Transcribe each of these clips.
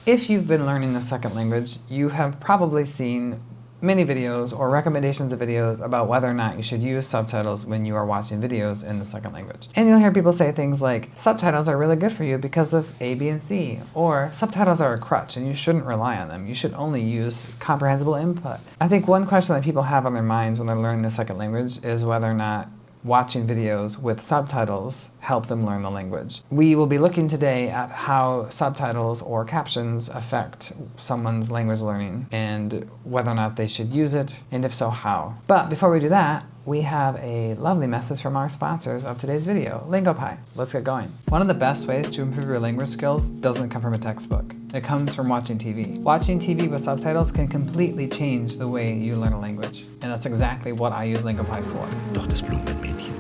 If you've been learning a second language, you have probably seen many videos or recommendations of videos about whether or not you should use subtitles when you are watching videos in the second language. And you'll hear people say things like, subtitles are really good for you because of A, B, and C, or subtitles are a crutch and you shouldn't rely on them. You should only use comprehensible input. I think one question that people have on their minds when they're learning a second language is whether or not watching videos with subtitles help them learn the language. We will be looking today at how subtitles or captions affect someone's language learning and whether or not they should use it, and if so, how. But before we do that, we have a lovely message from our sponsors of today's video, Linguistics. Let's get going. One of the best ways to improve your language skills doesn't come from a textbook. It comes from watching TV. Watching TV with subtitles can completely change the way you learn a language. And that's exactly what I use Linguistics for. Doch das Blumenmädchen.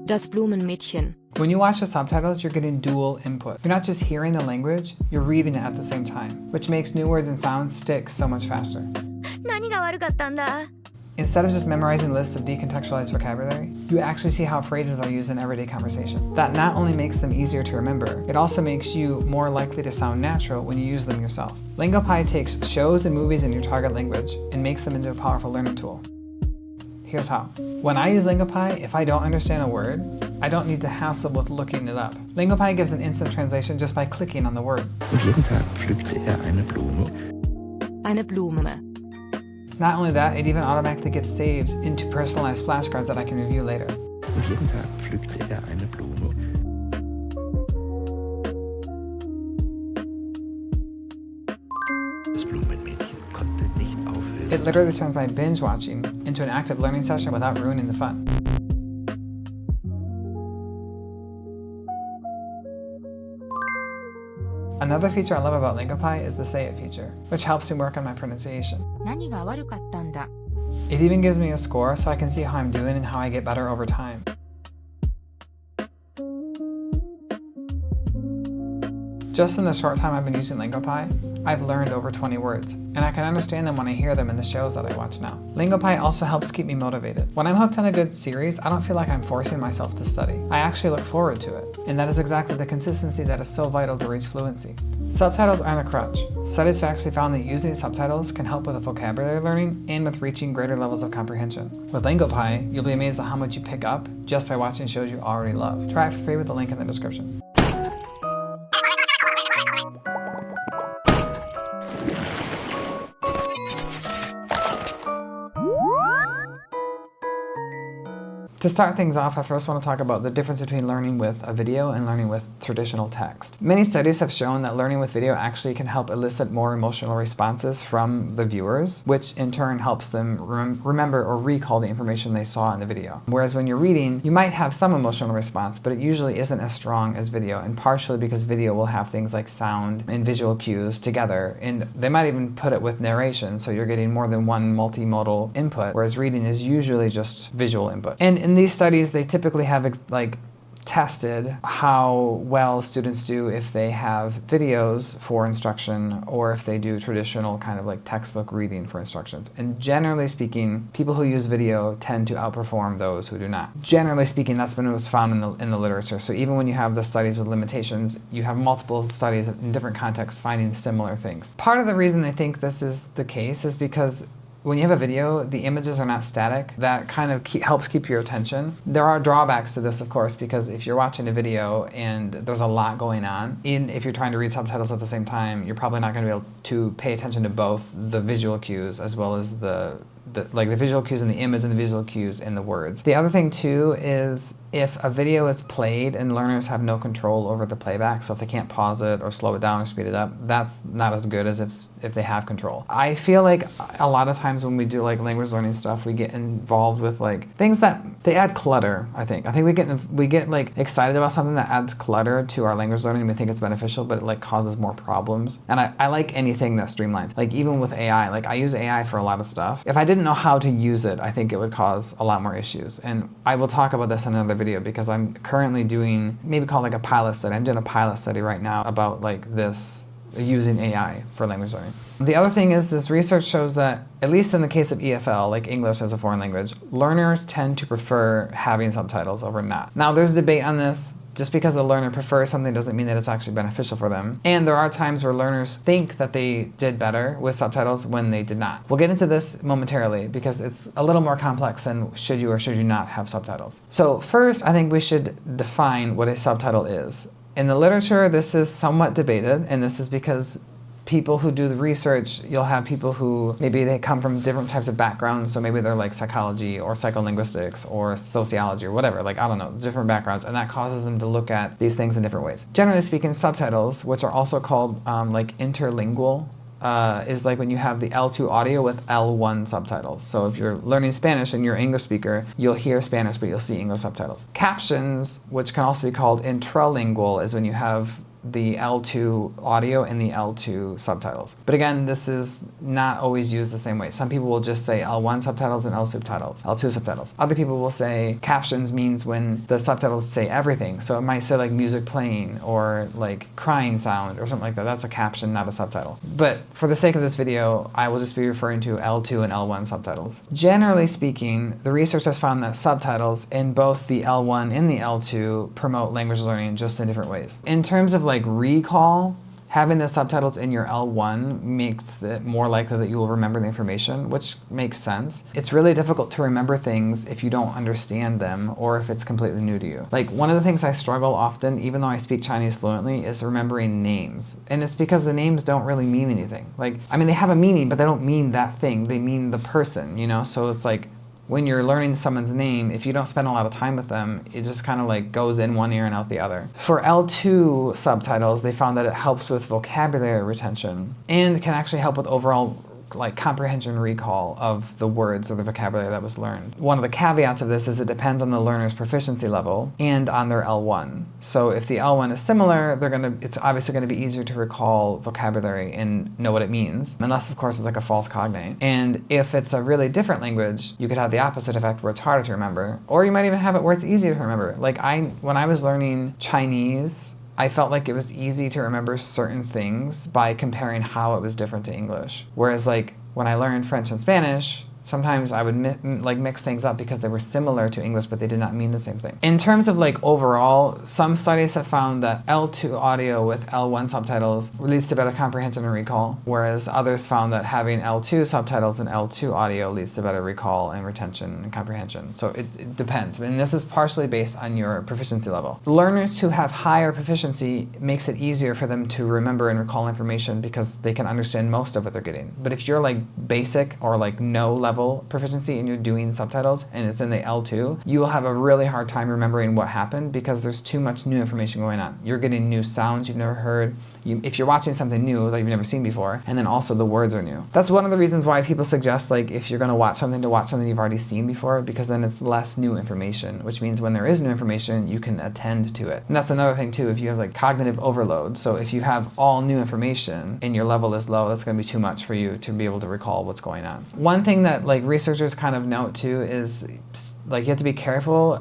Das Blumenmädchen. When you watch the subtitles, you're getting dual input. You're not just hearing the language, you're reading it at the same time, which makes new words and sounds stick so much faster. 何が悪かったんだ? Instead of just memorizing lists of decontextualized vocabulary, you actually see how phrases are used in everyday conversation. That not only makes them easier to remember, it also makes you more likely to sound natural when you use them yourself. Linguistics takes shows and movies in your target language and makes them into a powerful learning tool. Here's how. When I use Linguistics, if I don't understand a word, I don't need to hassle with looking it up. Linguistics gives an instant translation just by clicking on the word. Und jeden Tag pflückte eine Blume. Eine Blume. Not only that, it even automatically gets saved into personalized flashcards that I can review later. Und jeden Tag pflückte eine Blume. Das Blumenmädchen konnte nicht aufhören. It literally turns my binge watching into an active learning session without ruining the fun. Another feature I love about Linguistics is the Say It feature, which helps me work on my pronunciation. 何が悪かったんだ? It even gives me a score so I can see how I'm doing and how I get better over time. Just in the short time I've been using Linguistics, I've learned over 20 words, and I can understand them when I hear them in the shows that I watch now. Linguistics also helps keep me motivated. When I'm hooked on a good series, I don't feel like I'm forcing myself to study. I actually look forward to it, and that is exactly the consistency that is so vital to reach fluency. Subtitles aren't a crutch. Studies have actually found that using subtitles can help with vocabulary learning and with reaching greater levels of comprehension. With Linguistics, you'll be amazed at how much you pick up just by watching shows you already love. Try it for free with the link in the description. To start things off, I first want to talk about the difference between learning with a video and learning with traditional text. Many studies have shown that learning with video actually can help elicit more emotional responses from the viewers, which in turn helps them remember or recall the information they saw in the video. Whereas when you're reading, you might have some emotional response, but it usually isn't as strong as video, and partially because video will have things like sound and visual cues together, and they might even put it with narration, so you're getting more than one multimodal input, whereas reading is usually just visual input. And in these studies, they typically have tested how well students do if they have videos for instruction or if they do traditional kind of like textbook reading for instructions. And generally speaking, people who use video tend to outperform those who do not. Generally speaking, that's been what's found in the literature. So even when you have the studies with limitations, you have multiple studies in different contexts finding similar things. Part of the reason they think this is the case is because when you have a video, the images are not static. That kind of helps keep your attention. There are drawbacks to this, of course, because if you're watching a video and there's a lot going on, if you're trying to read subtitles at the same time, you're probably not going to be able to pay attention to both the visual cues as well as the visual cues in the image and the visual cues in the words. The other thing too is if a video is played and learners have no control over the playback, so if they can't pause it or slow it down or speed it up, that's not as good as if they have control. I feel like a lot of times when we do like language learning stuff, we get involved with like things that they add clutter. I think we get like excited about something that adds clutter to our language learning and we think it's beneficial, but it like causes more problems. And I like anything that streamlines. Like even with AI, like I use AI for a lot of stuff. If I didn't know how to use it, I think it would cause a lot more issues. And I will talk about this in another video because I'm currently doing, maybe called like a pilot study. I'm doing a pilot study right now about like this, using AI for language learning. The other thing is this research shows that, at least in the case of EFL, like English as a foreign language, learners tend to prefer having subtitles over not. Now there's debate on this. just because a learner prefers something doesn't mean that it's actually beneficial for them. And there are times where learners think that they did better with subtitles when they did not. We'll get into this momentarily because it's a little more complex than should you or should you not have subtitles. So first, I think we should define what a subtitle is. In the literature, this is somewhat debated, and this is because people who do the research, you'll have people who maybe they come from different types of backgrounds, so maybe they're like psychology or psycholinguistics or sociology or whatever, like I don't know, different backgrounds, and that causes them to look at these things in different ways. Generally speaking, subtitles, which are also called like interlingual, is like when you have the L2 audio with L1 subtitles. So if you're learning Spanish and you're an English speaker, you'll hear Spanish, but you'll see English subtitles. Captions, which can also be called intralingual, is when you have the L2 audio and the L2 subtitles. But again, this is not always used the same way. Some people will just say L1 subtitles and L2 subtitles. Other people will say captions means when the subtitles say everything. So it might say like music playing or like crying sound or something like that. That's a caption, not a subtitle. But for the sake of this video, I will just be referring to L2 and L1 subtitles. Generally speaking, the research has found that subtitles in both the L1 and the L2 promote language learning just in different ways. In terms of like recall, having the subtitles in your L1 makes it more likely that you will remember the information, which makes sense. It's really difficult to remember things if you don't understand them or if it's completely new to you. Like one of the things I struggle often, even though I speak Chinese fluently, is remembering names. And it's because the names don't really mean anything. Like, I mean, they have a meaning, but they don't mean that thing. They mean the person, you know? So it's like, when you're learning someone's name, if you don't spend a lot of time with them, it just kind of like goes in one ear and out the other. For L2 subtitles, they found that it helps with vocabulary retention and can actually help with overall like comprehension recall of the words or the vocabulary that was learned. One of the caveats of this is it depends on the learner's proficiency level and on their L1. So if the L1 is similar, it's obviously going to be easier to recall vocabulary and know what it means, unless of course it's like a false cognate. And if it's a really different language, you could have the opposite effect where it's harder to remember, or you might even have it where it's easier to remember. Like when I was learning Chinese, I felt like it was easy to remember certain things by comparing how it was different to English. Whereas like when I learned French and Spanish, sometimes I would mix things up because they were similar to English, but they did not mean the same thing. In terms of like overall, some studies have found that L2 audio with L1 subtitles leads to better comprehension and recall, whereas others found that having L2 subtitles and L2 audio leads to better recall and retention and comprehension. So it depends, and this is partially based on your proficiency level. Learners who have higher proficiency makes it easier for them to remember and recall information because they can understand most of what they're getting. But if you're like basic or like no level proficiency and you're doing subtitles and it's in the L2, you will have a really hard time remembering what happened because there's too much new information going on. You're getting new sounds you've never heard. If you're watching something new that you've never seen before, and then also the words are new. That's one of the reasons why people suggest like if you're gonna watch something, to watch something you've already seen before, because then it's less new information, which means when there is new information, you can attend to it. And that's another thing too, if you have like cognitive overload. So if you have all new information and your level is low, that's gonna be too much for you to be able to recall what's going on. One thing that like researchers kind of note too is like you have to be careful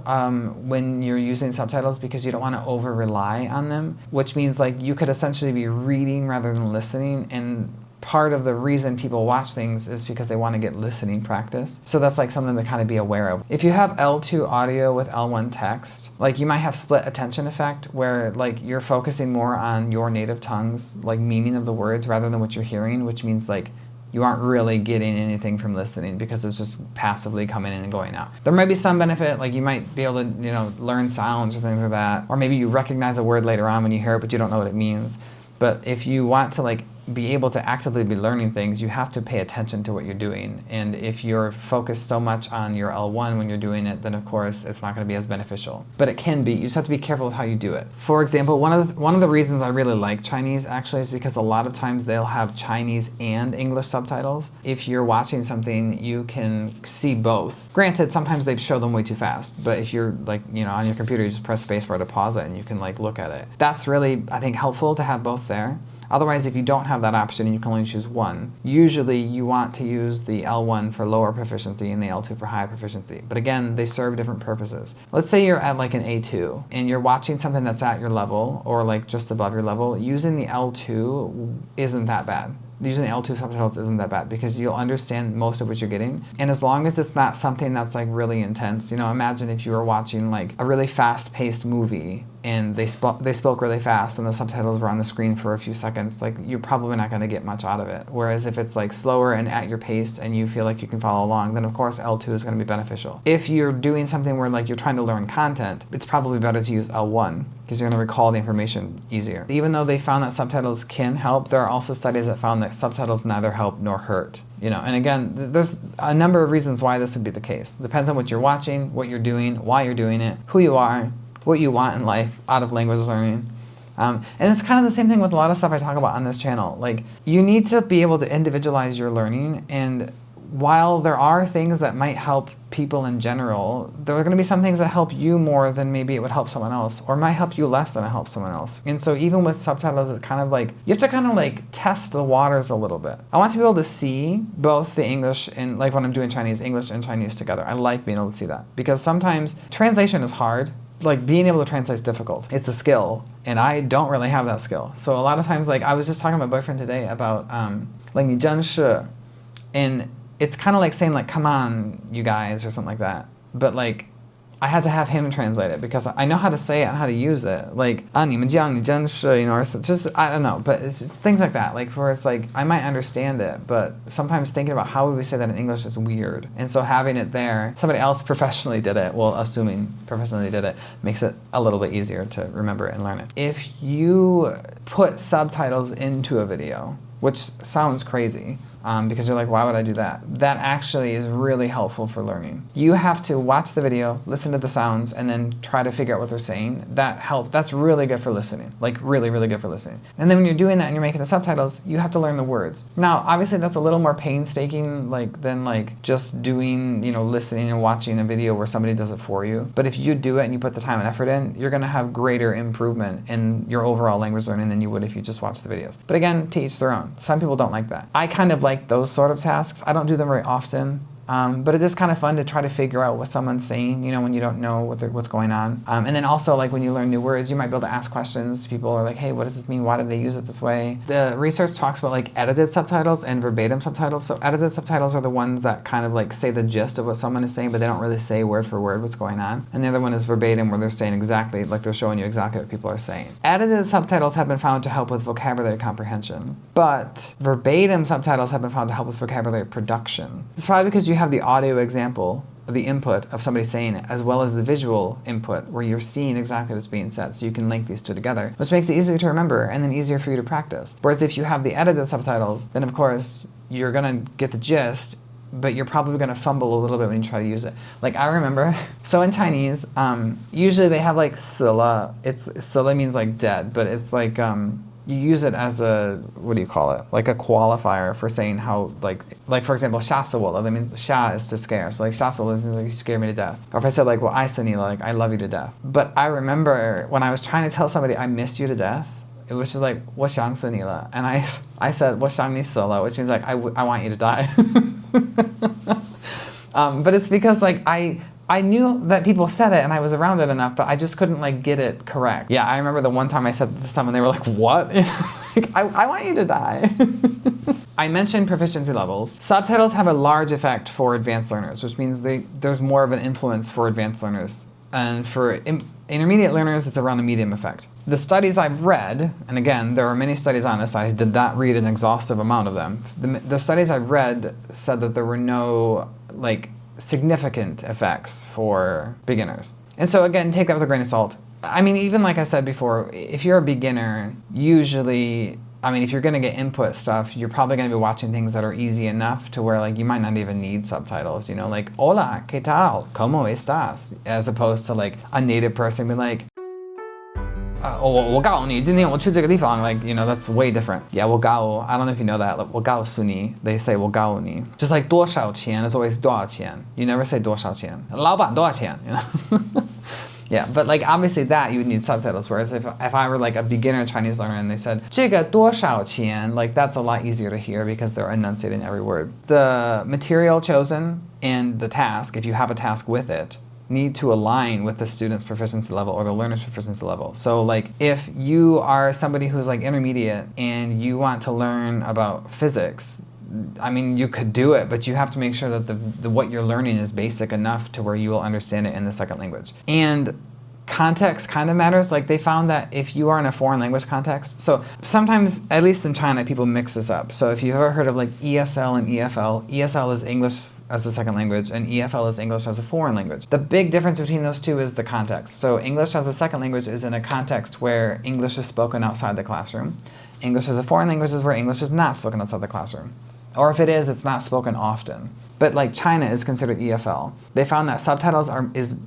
when you're using subtitles because you don't want to over rely on them, which means like you could essentially be reading rather than listening, and part of the reason people watch things is because they want to get listening practice. So that's like something to kind of be aware of. If you have L2 audio with L1 text, like you might have split attention effect where like you're focusing more on your native tongue's like meaning of the words rather than what you're hearing, which means like you aren't really getting anything from listening because it's just passively coming in and going out. There might be some benefit, like you might be able to, you know, learn sounds or things like that, or maybe you recognize a word later on when you hear it, but you don't know what it means. But if you want to like be able to actively be learning things, you have to pay attention to what you're doing. And if you're focused so much on your L1 when you're doing it, then of course it's not going to be as beneficial. But it can be. You just have to be careful with how you do it. For example, one of the reasons I really like Chinese actually is because a lot of times they'll have Chinese and English subtitles. If you're watching something, you can see both. Granted, sometimes they show them way too fast, but if you're like, you know, on your computer, you just press spacebar to pause it and you can like look at it. That's really, I think, helpful to have both there. Otherwise, if you don't have that option and you can only choose one, usually you want to use the L1 for lower proficiency and the L2 for high proficiency. But again, they serve different purposes. Let's say you're at like an A2 and you're watching something that's at your level or like just above your level, using the L2 isn't that bad. Using the L2 subtitles isn't that bad because you'll understand most of what you're getting. And as long as it's not something that's like really intense, you know, imagine if you were watching like a really fast-paced movie and they spoke really fast and the subtitles were on the screen for a few seconds, like you're probably not going to get much out of it. Whereas if it's like slower and at your pace and you feel like you can follow along, then of course L2 is going to be beneficial. If you're doing something where like you're trying to learn content, it's probably better to use L1 because you're going to recall the information easier. Even though they found that subtitles can help, there are also studies that found that subtitles neither help nor hurt. You know, and again, there's a number of reasons why this would be the case. It depends on what you're watching, what you're doing, why you're doing it, who you are, what you want in life out of language learning. And it's kind of the same thing with a lot of stuff I talk about on this channel. Like, you need to be able to individualize your learning, and while there are things that might help people in general, there are going to be some things that help you more than maybe it would help someone else, or might help you less than it helps someone else. And so even with subtitles, it's kind of like, you have to kind of like test the waters a little bit. I want to be able to see both the English and, like when I'm doing Chinese, English and Chinese together. I like being able to see that, because sometimes translation is hard. Like, being able to translate is difficult. It's a skill, and I don't really have that skill. So a lot of times, like, I was just talking to my boyfriend today about like 你真是, and it's kind of like saying like, come on, you guys, or something like that. But like, I had to have him translate it because I know how to say it and how to use it. Like, 啊你们这样你真是, you know, or just, I don't know, but it's just things like that. Like, where it's like, I might understand it, but sometimes thinking about how would we say that in English is weird. And so having it there, somebody else professionally did it, well, assuming professionally did it, makes it a little bit easier to remember it and learn it. If you put subtitles into a video, which sounds crazy, because you're like, why would I do that? That actually is really helpful for learning. You have to watch the video, listen to the sounds, and then try to figure out what they're saying. That helps. That's really good for listening. Like, really, really good for listening. And then when you're doing that and you're making the subtitles, you have to learn the words. Now, obviously that's a little more painstaking than just doing, you know, listening and watching a video where somebody does it for you. But if you do it and you put the time and effort in, you're gonna have greater improvement in your overall language learning than you would if you just watched the videos. But again, to each their own. Some people don't like that. I kind of like those sort of tasks. I don't do them very often. But it is kind of fun to try to figure out what someone's saying, you know, when you don't know what's going on. And then also, like, when you learn new words, you might be able to ask questions. People are like, hey, what does this mean? Why did they use it this way? The research talks about like edited subtitles and verbatim subtitles. So edited subtitles are the ones that kind of like say the gist of what someone is saying, but they don't really say word for word what's going on. And the other one is verbatim, where they're saying exactly, like they're showing you exactly what people are saying. Edited subtitles have been found to help with vocabulary comprehension, but verbatim subtitles have been found to help with vocabulary production. It's probably because you have the audio example, the input of somebody saying it, as well as the visual input where you're seeing exactly what's being said, so you can link these two together, which makes it easier to remember and then easier for you to practice. Whereas if you have the edited subtitles, then of course you're gonna get the gist, but you're probably gonna fumble a little bit when you try to use it. Like, I remember, so in Chinese, usually they have like sila. Sila means like dead, but it's like, you use it as a, what do you call it? Like a qualifier for saying how, like for example, shasawala, that means sha is to scare. So like shasawala is like, you scare me to death. Or if I said like, well, I sanila, like I love you to death. But I remember when I was trying to tell somebody I missed you to death, it was just like, wa xiang sanila. And I said, wa xiang ni solo, which means like, I want you to die. But it's because like, I knew that people said it and I was around it enough, but I just couldn't like get it correct. Yeah, I remember the one time I said it to someone, they were like, what? Like, I want you to die. I mentioned proficiency levels. Subtitles have a large effect for advanced learners, which means there's more of an influence for advanced learners. And for intermediate learners, it's around the medium effect. The studies I've read, and again, there are many studies on this, I did not read an exhaustive amount of them. The studies I've read said that there were no like significant effects for beginners. And so again, take that with a grain of salt. I mean, even like I said before, if you're a beginner, usually, I mean, if you're gonna get input stuff, you're probably gonna be watching things that are easy enough to where like you might not even need subtitles, you know, like, hola, ¿qué tal? ¿Cómo estás? As opposed to like a native person being like, 我告诉你今天我去这个地方, like, you know, that's way different. Yeah, 我告, I don't know if you know that, like, 我告诉你, they say 我告诉你. Just like 多少钱 is always 多少钱. You never say 多少钱. 老板多少钱, you know? Yeah, but like obviously that you would need subtitles, whereas if I were like a beginner Chinese learner and they said 这个多少钱, like that's a lot easier to hear because they're enunciating every word. The material chosen and the task, if you have a task with it, need to align with the student's proficiency level or the learner's proficiency level. So like if you are somebody who's like intermediate and you want to learn about physics, I mean, you could do it, but you have to make sure that what you're learning is basic enough to where you will understand it in the second language. And context kind of matters. Like they found that if you are in a foreign language context, so sometimes, at least in China, people mix this up. So if you've ever heard of like ESL and EFL, ESL is English as a second language and EFL is English as a foreign language. The big difference between those two is the context. So English as a second language is in a context where English is spoken outside the classroom. English as a foreign language is where English is not spoken outside the classroom. Or if it is, it's not spoken often. But like China is considered EFL. They found that subtitles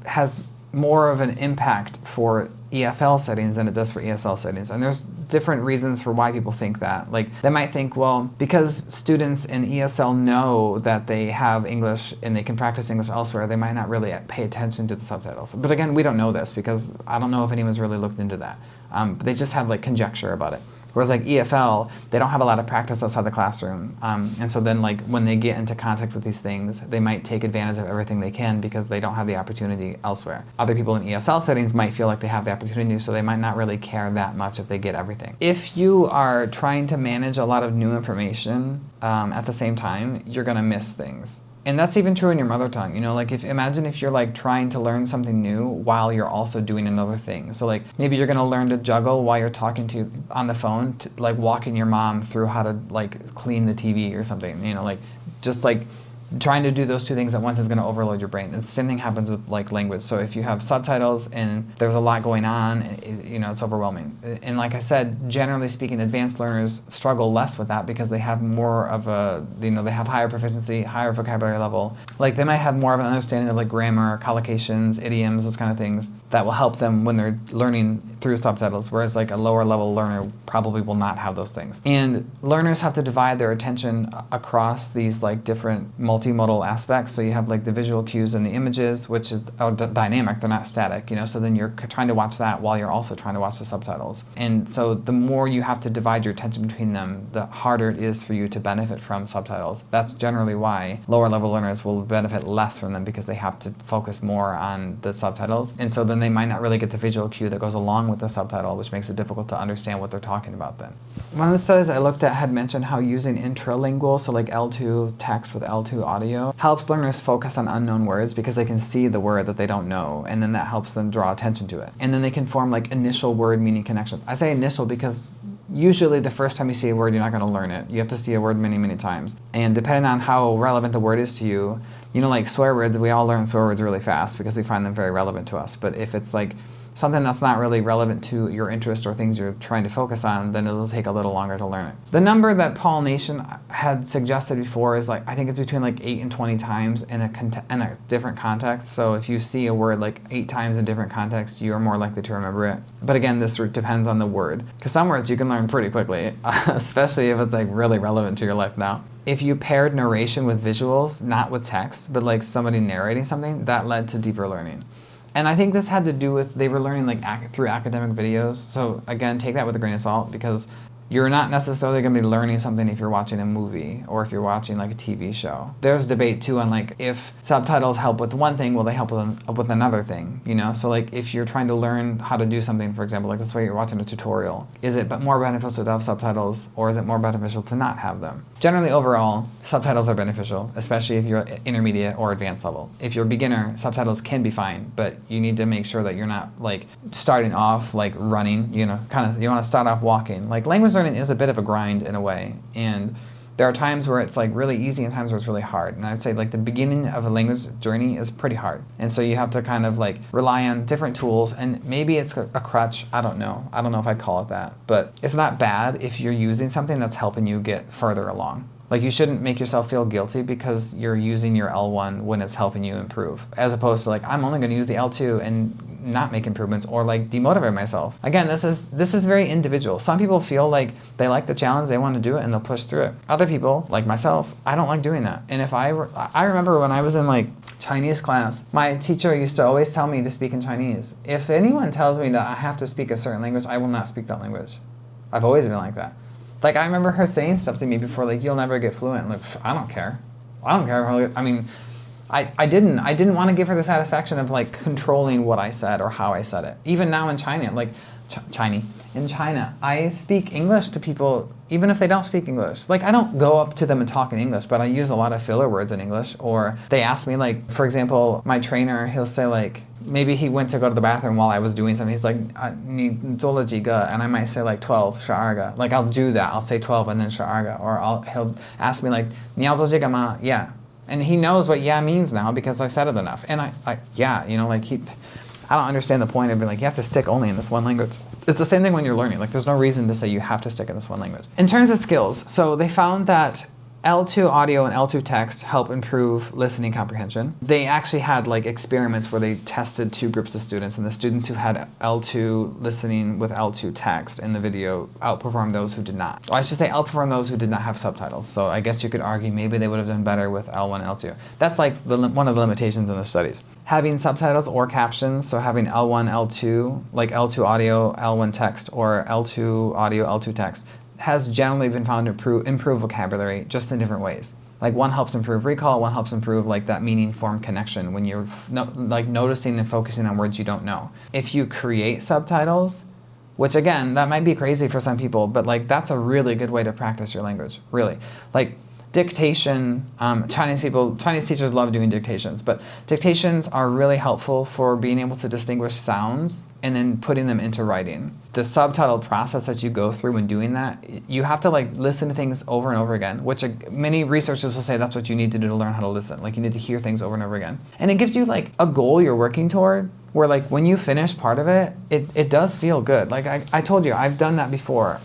has more of an impact for EFL settings than it does for ESL settings. And there's different reasons for why people think that. Like they might think, well, because students in ESL know that they have English and they can practice English elsewhere, they might not really pay attention to the subtitles. But again, we don't know this because I don't know if anyone's really looked into that. They just have like conjecture about it. Whereas like EFL, they don't have a lot of practice outside the classroom. And so then like when they get into contact with these things, they might take advantage of everything they can because they don't have the opportunity elsewhere. Other people in ESL settings might feel like they have the opportunity, so they might not really care that much if they get everything. If you are trying to manage a lot of new information at the same time, you're gonna miss things. And that's even true in your mother tongue. You know, like imagine if you're like trying to learn something new while you're also doing another thing. So like maybe you're gonna learn to juggle while you're talking to on the phone, to, like walking your mom through how to like clean the TV or something. You know, like just like trying to do those two things at once is going to overload your brain. And the same thing happens with like language. So if you have subtitles and there's a lot going on, you know, it's overwhelming. And like I said, generally speaking, advanced learners struggle less with that because they have more of a, you know, they have higher proficiency, higher vocabulary level. Like they might have more of an understanding of like grammar, collocations, idioms, those kind of things that will help them when they're learning through subtitles, whereas like a lower level learner probably will not have those things. And learners have to divide their attention across these like different multimodal aspects. So you have like the visual cues and the images, which is dynamic, they're not static, you know, so then you're trying to watch that while you're also trying to watch the subtitles. And so the more you have to divide your attention between them, the harder it is for you to benefit from subtitles. That's generally why lower level learners will benefit less from them because they have to focus more on the subtitles. And so then they might not really get the visual cue that goes along with the subtitle, which makes it difficult to understand what they're talking about then. One of the studies I looked at had mentioned how using intralingual, so like L2 text with L2 audio, helps learners focus on unknown words because they can see the word that they don't know, and then that helps them draw attention to it. And then they can form like initial word meaning connections. I say initial because usually the first time you see a word, you're not going to learn it. You have to see a word many, many times. And depending on how relevant the word is to you, you know, like swear words, we all learn swear words really fast because we find them very relevant to us. But if it's like something that's not really relevant to your interest or things you're trying to focus on, then it'll take a little longer to learn it. The number that Paul Nation had suggested before is like, I think it's between like 8 and 20 times in a different context. So if you see a word like 8 times in different contexts, you're more likely to remember it. But again, this depends on the word. Because some words you can learn pretty quickly, especially if it's like really relevant to your life now. If you paired narration with visuals, not with text, but like somebody narrating something, that led to deeper learning. And I think this had to do with, they were learning like through academic videos. So again, take that with a grain of salt because you're not necessarily going to be learning something if you're watching a movie or if you're watching like a TV show. There's debate too on like if subtitles help with one thing, will they help with another thing, you know? So like if you're trying to learn how to do something, for example, like this way you're watching a tutorial, is it more beneficial to have subtitles or is it more beneficial to not have them? Generally overall, subtitles are beneficial, especially if you're intermediate or advanced level. If you're a beginner, subtitles can be fine, but you need to make sure that you're not like starting off like running, you know, kind of, you want to start off walking. Like language learning is a bit of a grind in a way, and there are times where it's like really easy and times where it's really hard. And I would say like the beginning of a language journey is pretty hard. And so you have to kind of like rely on different tools, and maybe it's a crutch, I don't know if I'd call it that, but it's not bad if you're using something that's helping you get further along. Like you shouldn't make yourself feel guilty because you're using your L1 when it's helping you improve, as opposed to like, I'm only going to use the L2 and not make improvements or like demotivate myself. Again, this is very individual. Some people feel like they like the challenge, they want to do it, and they'll push through it. Other people, like myself, I don't like doing that. And if I remember when I was in like Chinese class, my teacher used to always tell me to speak in Chinese. If anyone tells me that I have to speak a certain language, I will not speak that language. I've always been like that. Like I remember her saying stuff to me before, like, you'll never get fluent. I'm like, I don't care. I mean, I didn't want to give her the satisfaction of like controlling what I said or how I said it. Even now in China, like in China, I speak English to people even if they don't speak English. Like, I don't go up to them and talk in English, but I use a lot of filler words in English. Or they ask me, like, for example, my trainer, he'll say, like, maybe he went to go to the bathroom while I was doing something. He's like, 你做了几个? And I might say, like, 12, 12个. Like, I'll do that. I'll say 12 and then 12个. Or he'll ask me, like, 你要做这个吗? Yeah. And he knows what yeah means now because I've said it enough. And yeah, you know, like, I don't understand the point of being like, you have to stick only in this one language. It's the same thing when you're learning. Like, there's no reason to say you have to stick in this one language. In terms of skills, so they found that L2 audio and L2 text help improve listening comprehension. They actually had like experiments where they tested two groups of students, and the students who had L2 listening with L2 text in the video outperformed those who did not. Or I should say outperformed those who did not have subtitles. So I guess you could argue maybe they would have done better with L1, L2. That's like one of the limitations in the studies. Having subtitles or captions, so having L1, L2, like L2 audio, L1 text, or L2 audio, L2 text, has generally been found to improve vocabulary just in different ways. Like, one helps improve recall, one helps improve like that meaning form connection when you're noticing and focusing on words you don't know. If you create subtitles, which again, that might be crazy for some people, but like that's a really good way to practice your language, really. Like, dictation, Chinese teachers love doing dictations, but dictations are really helpful for being able to distinguish sounds and then putting them into writing. The subtitle process that you go through when doing that, you have to like listen to things over and over again, which many researchers will say that's what you need to do to learn how to listen. Like, you need to hear things over and over again. And it gives you like a goal you're working toward, where like when you finish part of it, it does feel good. Like I told you, I've done that before.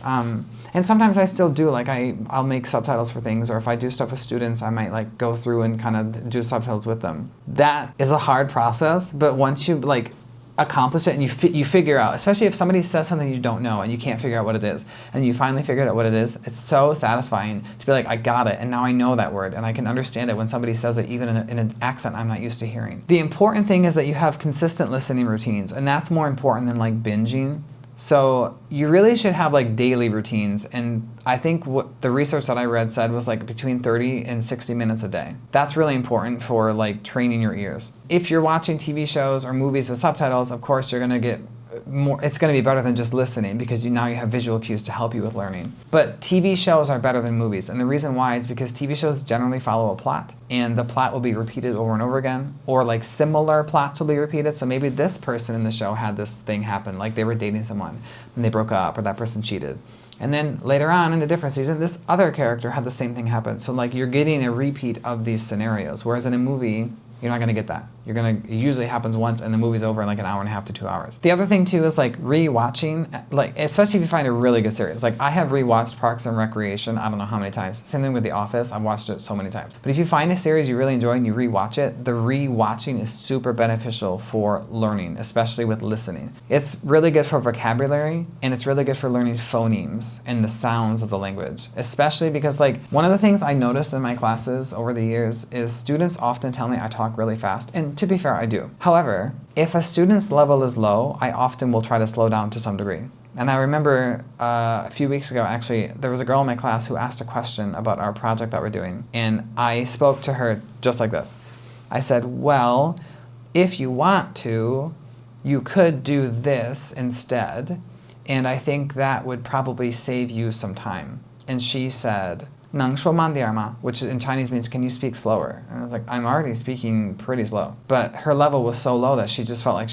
And sometimes I still do, like I'll make subtitles for things, or if I do stuff with students, I might like go through and kind of do subtitles with them. That is a hard process, but once you like accomplish it and you figure out, especially if somebody says something you don't know and you can't figure out what it is, and you finally figured out what it is, it's so satisfying to be like, I got it, and now I know that word, and I can understand it when somebody says it, even in an accent I'm not used to hearing. The important thing is that you have consistent listening routines, and that's more important than like binging. So you really should have like daily routines, and I think what the research that I read said was like between 30 and 60 minutes a day. That's really important for like training your ears. If you're watching TV shows or movies with subtitles, of course you're gonna get more, it's going to be better than just listening, because now you have visual cues to help you with learning. But TV shows are better than movies, and the reason why is because TV shows generally follow a plot, and the plot will be repeated over and over again, or like similar plots will be repeated. So maybe this person in the show had this thing happen, like they were dating someone and they broke up, or that person cheated. And then later on in a different season, this other character had the same thing happen. So like you're getting a repeat of these scenarios, whereas in a movie, you're not going to get that. It usually happens once and the movie's over in like an hour and a half to 2 hours. The other thing too is like re-watching, like especially if you find a really good series. Like I have re-watched Parks and Recreation, I don't know how many times. Same thing with The Office, I've watched it so many times. But if you find a series you really enjoy and you re-watch it, the re-watching is super beneficial for learning, especially with listening. It's really good for vocabulary, and it's really good for learning phonemes and the sounds of the language. Especially because like one of the things I noticed in my classes over the years is students often tell me I talk really fast, and to be fair, I do. However, if a student's level is low, I often will try to slow down to some degree. And I remember a few weeks ago, actually, there was a girl in my class who asked a question about our project that we're doing, and I spoke to her just like this. I said, well, if you want to, you could do this instead, and I think that would probably save you some time. And she said, 能说慢点吗? Which in Chinese means, can you speak slower? And I was like, I'm already speaking pretty slow. But her level was so low that she just felt like,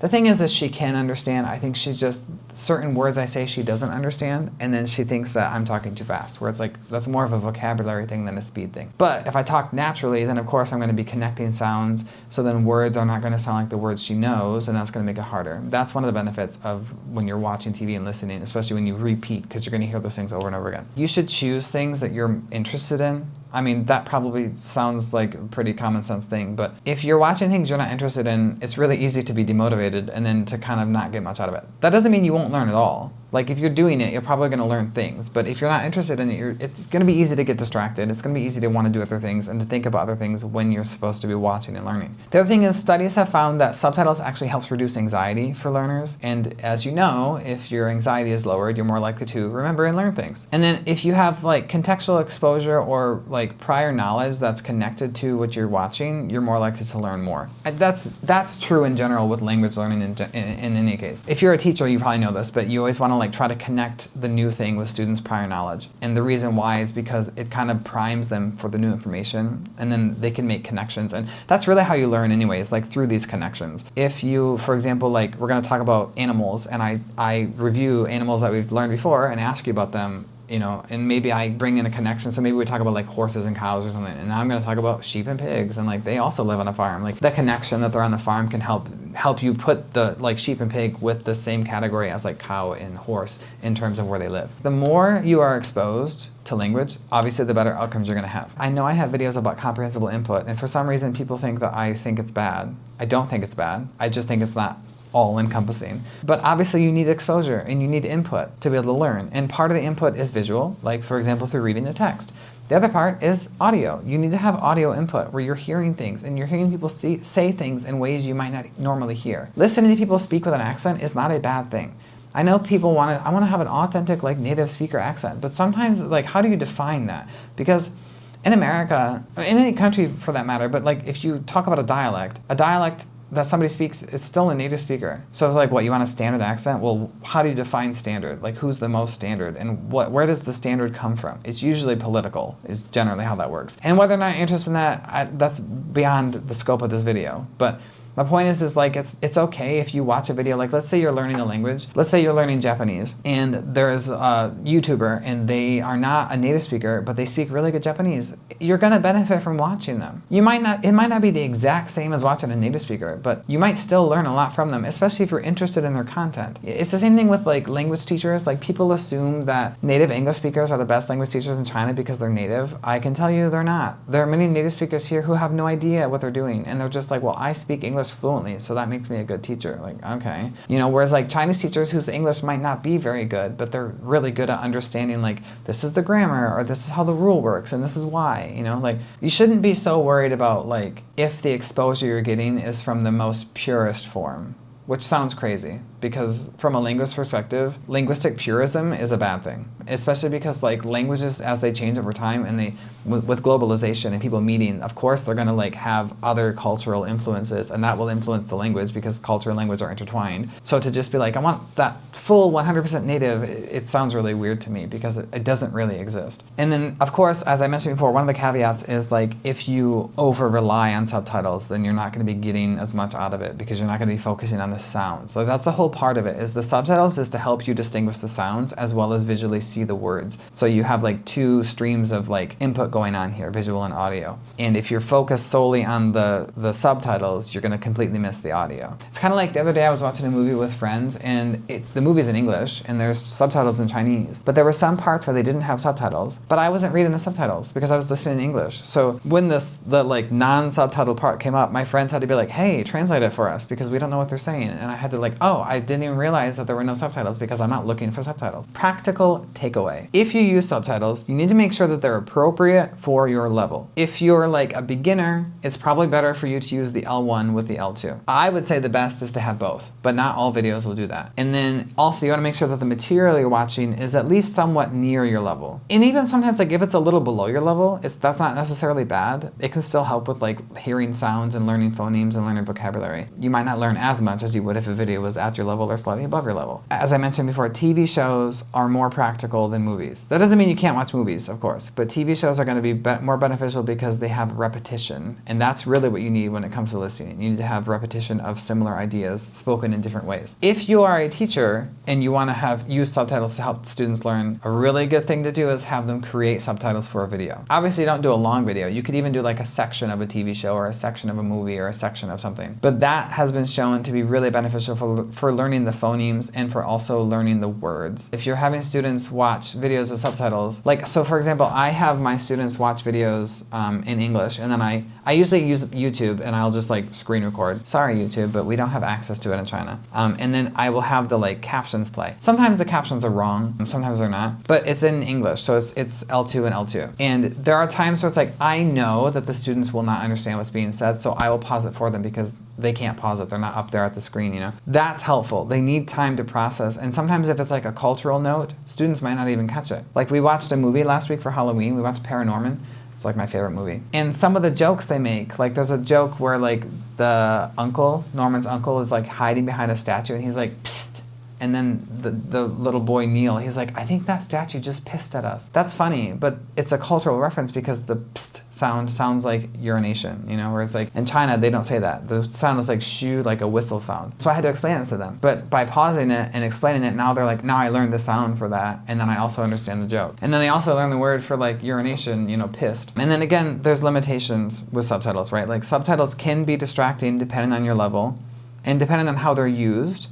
the thing is she can understand. I think she's just, certain words I say she doesn't understand, and then she thinks that I'm talking too fast, where it's like, that's more of a vocabulary thing than a speed thing. But if I talk naturally, then of course I'm going to be connecting sounds, so then words are not going to sound like the words she knows, and that's going to make it harder. That's one of the benefits of when you're watching TV and listening, especially when you repeat, because you're going to hear those things over and over again. You should choose things that you're interested in. I mean, that probably sounds like a pretty common sense thing, but if you're watching things you're not interested in, it's really easy to be demotivated and then to kind of not get much out of it. That doesn't mean you won't learn at all. Like if you're doing it, you're probably going to learn things, but if you're not interested in it, it's going to be easy to get distracted. It's going to be easy to want to do other things and to think about other things when you're supposed to be watching and learning. The other thing is studies have found that subtitles actually helps reduce anxiety for learners, and as you know, if your anxiety is lowered, you're more likely to remember and learn things. And then if you have like contextual exposure or like prior knowledge that's connected to what you're watching, you're more likely to learn more. And that's true in general with language learning in any case. If you're a teacher, you probably know this, but you always want to to like try to connect the new thing with students' prior knowledge. And the reason why is because it kind of primes them for the new information, and then they can make connections. And that's really how you learn anyways, like through these connections. If you, for example, like we're going to talk about animals, and I review animals that we've learned before and ask you about them, you know, and maybe I bring in a connection. So maybe we talk about like horses and cows or something, and now I'm going to talk about sheep and pigs, and like they also live on a farm. Like the connection that they're on the farm can help you put the like sheep and pig with the same category as like cow and horse in terms of where they live. The more you are exposed to language, obviously the better outcomes you're going to have. I know I have videos about comprehensible input, and for some reason people think that I think it's bad. I don't think it's bad. I just think it's not all-encompassing. But obviously you need exposure and you need input to be able to learn. And part of the input is visual, like for example through reading the text. The other part is audio. You need to have audio input where you're hearing things and you're hearing people say things in ways you might not normally hear. Listening to people speak with an accent is not a bad thing. I know people I want to have an authentic like native speaker accent, but sometimes like how do you define that? Because in America, in any country for that matter, but like if you talk about a dialect that somebody speaks, it's still a native speaker. So it's like, what, you want a standard accent? Well, how do you define standard? Like, who's the most standard? And where does the standard come from? It's usually political, is generally how that works. And whether or not you're interested in that, that's beyond the scope of this video. But my point is like, it's okay if you watch a video, like let's say you're learning a language, let's say you're learning Japanese, and there's a YouTuber and they are not a native speaker, but they speak really good Japanese. You're gonna benefit from watching them. It might not be the exact same as watching a native speaker, but you might still learn a lot from them, especially if you're interested in their content. It's the same thing with like language teachers. Like people assume that native English speakers are the best language teachers in China because they're native. I can tell you they're not. There are many native speakers here who have no idea what they're doing, and they're just like, well, I speak English fluently, so that makes me a good teacher. Like, okay. You know, whereas like Chinese teachers whose English might not be very good, but they're really good at understanding like, this is the grammar, or this is how the rule works, and this is why, you know, like you shouldn't be so worried about like if the exposure you're getting is from the most purest form, which sounds crazy. Because from a linguist perspective, linguistic purism is a bad thing, especially because like languages as they change over time and they with globalization and people meeting, of course they're going to like have other cultural influences, and that will influence the language because culture and language are intertwined. So to just be like, I want that full 100% native, it sounds really weird to me because it doesn't really exist. And then of course, as I mentioned before, one of the caveats is like if you over rely on subtitles, then you're not going to be getting as much out of it because you're not going to be focusing on the sounds. So that's the whole part of it, is the subtitles is to help you distinguish the sounds as well as visually see the words. So you have like two streams of like input going on here, visual and audio. And if you're focused solely on the subtitles, you're going to completely miss the audio. It's kind of like the other day I was watching a movie with friends, and the movie's in English and there's subtitles in Chinese, but there were some parts where they didn't have subtitles, but I wasn't reading the subtitles because I was listening in English. So when the like non-subtitle part came up, my friends had to be like, hey, translate it for us because we don't know what they're saying. And I had to like, oh, I didn't even realize that there were no subtitles because I'm not looking for subtitles. Practical takeaway. If you use subtitles, you need to make sure that they're appropriate for your level. If you're like a beginner, it's probably better for you to use the L1 with the L2. I would say the best is to have both, but not all videos will do that. And then also you want to make sure that the material you're watching is at least somewhat near your level. And even sometimes like if it's a little below your level, that's not necessarily bad. It can still help with like hearing sounds and learning phonemes and learning vocabulary. You might not learn as much as you would if a video was at your level or slightly above your level. As I mentioned before, TV shows are more practical than movies. That doesn't mean you can't watch movies, of course, but TV shows are going to be more beneficial because they have repetition, and that's really what you need when it comes to listening. You need to have repetition of similar ideas spoken in different ways. If you are a teacher and you want to use subtitles to help students learn, a really good thing to do is have them create subtitles for a video. Obviously, don't do a long video. You could even do like a section of a TV show or a section of a movie or a section of something. But that has been shown to be really beneficial for learning the phonemes and for also learning the words. If you're having students watch videos with subtitles, like, so for example, I have my students watch videos in English, and then I usually use YouTube and I'll just like screen record. Sorry YouTube, but we don't have access to it in China. And then I will have the like captions play. Sometimes the captions are wrong, sometimes they're not, but it's in English, so it's L2 and L2. And there are times where it's like, I know that the students will not understand what's being said, so I will pause it for them because they can't pause it. They're not up there at the screen, you know? That's helpful. They need time to process. And sometimes if it's like a cultural note, students might not even catch it. Like we watched a movie last week for Halloween. We watched Paranorman. It's like my favorite movie. And some of the jokes they make, like there's a joke where like the uncle, Norman's uncle, is like hiding behind a statue and he's like, psst, And then the little boy Neil, he's like, I think that statue just pissed at us. That's funny, but it's a cultural reference because the pst sound sounds like urination, you know, where it's like, in China, they don't say that. The sound is like shoo, like a whistle sound. So I had to explain it to them. But by pausing it and explaining it, now they're like, now I learned the sound for that, and then I also understand the joke. And then they also learn the word for like urination, you know, pissed. And then again, there's limitations with subtitles, right? Like subtitles can be distracting depending on your level and depending on how they're used.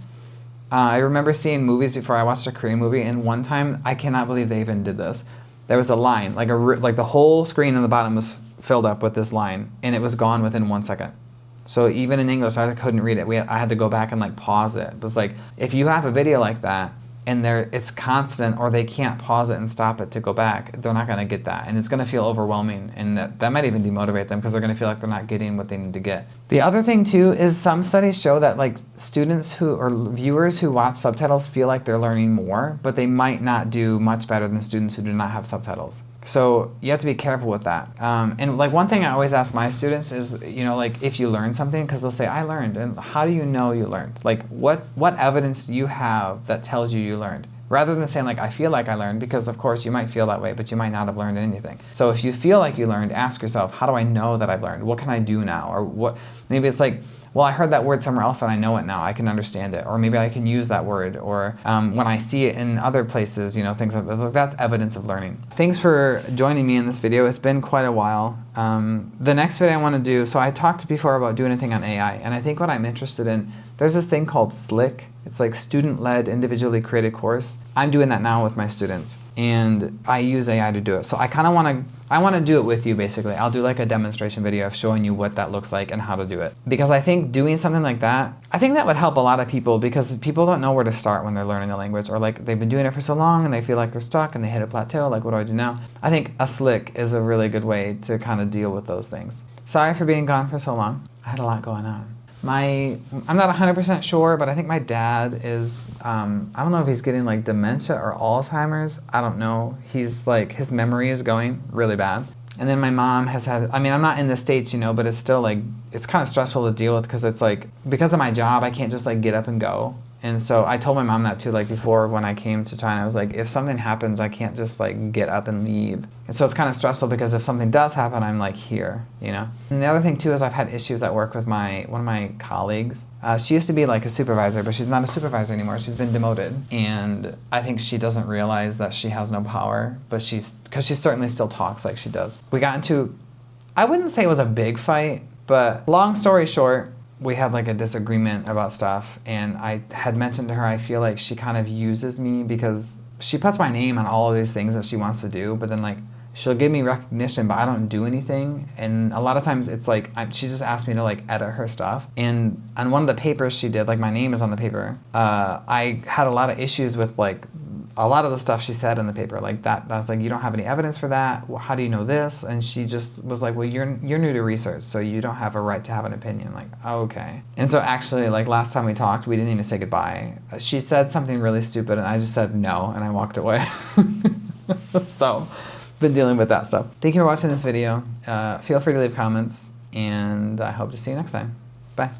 I remember seeing movies before. I watched a Korean movie, and one time, I cannot believe they even did this. There was a line, like the whole screen on the bottom was filled up with this line, and it was gone within 1 second. So even in English, I couldn't read it. I had to go back and like pause it. It was like, if you have a video like that, and it's constant, or they can't pause it and stop it to go back, they're not gonna get that. And it's gonna feel overwhelming, and that might even demotivate them because they're gonna feel like they're not getting what they need to get. The other thing too is some studies show that like students or viewers who watch subtitles feel like they're learning more, but they might not do much better than students who do not have subtitles. So you have to be careful with that. And like one thing I always ask my students is, you know, like if you learn something, because they'll say, I learned, and how do you know you learned? Like what evidence do you have that tells you learned? Rather than saying like, I feel like I learned, because of course you might feel that way, but you might not have learned anything. So if you feel like you learned, ask yourself, how do I know that I've learned? What can I do now? Or what, maybe it's like, well, I heard that word somewhere else and I know it now, I can understand it. Or maybe I can use that word. Or when I see it in other places, you know, things like that. That's evidence of learning. Thanks for joining me in this video. It's been quite a while. The next video I want to do, so I talked before about doing a thing on AI, and I think what I'm interested in, there's this thing called SLIC. It's like student-led, individually created course. I'm doing that now with my students, and I use AI to do it. So I kind of want to do it with you, basically. I'll do like a demonstration video of showing you what that looks like and how to do it. Because I think doing something like that, I think that would help a lot of people, because people don't know where to start when they're learning the language, or like they've been doing it for so long and they feel like they're stuck and they hit a plateau, like what do I do now? I think a SLIC is a really good way to kind of deal with those things. Sorry for being gone for so long. I had a lot going on. I'm not 100% sure, but I think my dad is, I don't know if he's getting like dementia or Alzheimer's. I don't know. He's like, his memory is going really bad. And then my mom has had, I mean, I'm not in the States, you know, but it's still like, it's kind of stressful to deal with, because it's like, because of my job, I can't just like get up and go. And so I told my mom that too, like before when I came to China, I was like, if something happens, I can't just like get up and leave. And so it's kind of stressful, because if something does happen, I'm like here, you know? And the other thing too is I've had issues at work with one of my colleagues. She used to be like a supervisor, but she's not a supervisor anymore. She's been demoted. And I think she doesn't realize that she has no power, but because she certainly still talks like she does. We got into, I wouldn't say it was a big fight, but long story short, we had like a disagreement about stuff, and I had mentioned to her I feel like she kind of uses me, because she puts my name on all of these things that she wants to do, but then like she'll give me recognition, but I don't do anything. And a lot of times it's like she just asked me to like edit her stuff, and on one of the papers she did, like my name is on the paper, I had a lot of issues with like a lot of the stuff she said in the paper, like that. I was like, you don't have any evidence for that. Well, how do you know this? And she just was like, well, you're new to research, so you don't have a right to have an opinion. Like, oh, okay. And so actually, like last time we talked, we didn't even say goodbye. She said something really stupid, and I just said no, and I walked away. So, been dealing with that stuff. Thank you for watching this video. Feel free to leave comments, and I hope to see you next time. Bye.